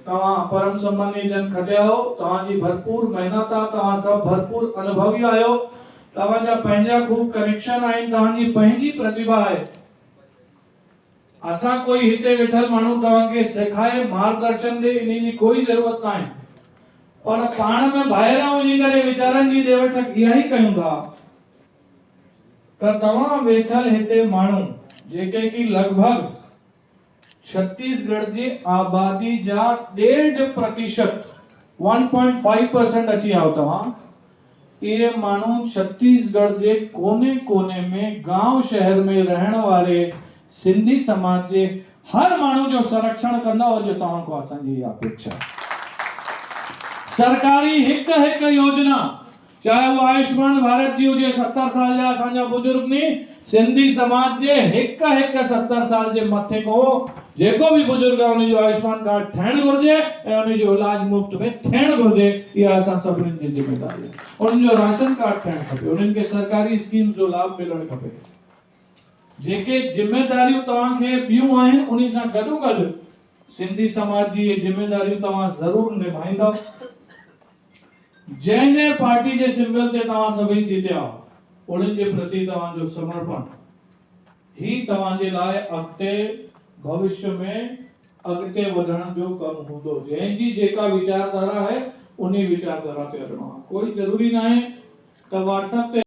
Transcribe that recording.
तवा परम सम्मानी जन खटिया हो, तवा जी भरपूर मेहनत आ, तवा सब भरपूर अनुभवी आयो, तवा जा पंहिंजा खूब कनेक्शन आइन, तवा जी पंहिंजी प्रतिभा है। असा कोई हिते वेठल मानू तवा के सिखाए मार्गदर्शन दे इनी जी कोई जरूरत ना है, पर पाण में बाहरा वनी करे विचारन जी देवठक इहा ही कयूं था त तवा वेठल हिते मानू जेके की लगभग छत्तीसगढ़ जी आबादी जा 1.5% 1.5% अची आओ तवा ये मानू छत्तीसगढ़ जे कोने कोने में गांव शहर में रहण वाले सिंधी समाज जे हर मानू जो संरक्षण कंदा और जो तवा को असन जी अपेक्षा सरकारी हिक हिक योजना चाहे वो आयुष्मान भारत जी हुजे 70 साल जा असांजा बुजुर्ग नी सिंधी समाज जे हिक हिक 70 साल जे मथे को जेको भी बुजुर्ग है उन जो आयुष्मान कार्ड ठहण घुर्जे ए उन जो इलाज मुफ्त में ठहण घुर्जे ये असा सभिनी जी जिम्मेदारी है। उन जो राशन कार्ड ठहण खपे, उनन के सरकारी स्कीम्स जो लाभ मिलण खपे। जेके जिम्मेदारियों तवा के बियूं आहिन उनी सा गडो गड सिंधी समाज जी ये जिम्मेदारियों तवा जरूर निभाइंदा। जय जय पार्टी जे सिंबल ते तवा सभी जीत्या उनन के प्रति तवा जो समर्पण ही तवा जे लाए अगते भविष्य में अगते वधण जो कम होंदो। जय जी जेका विचारधारा है उन्हीं विचारधारा पे हलणो। कोई जरूरी ना है त व्हाट्सएप पे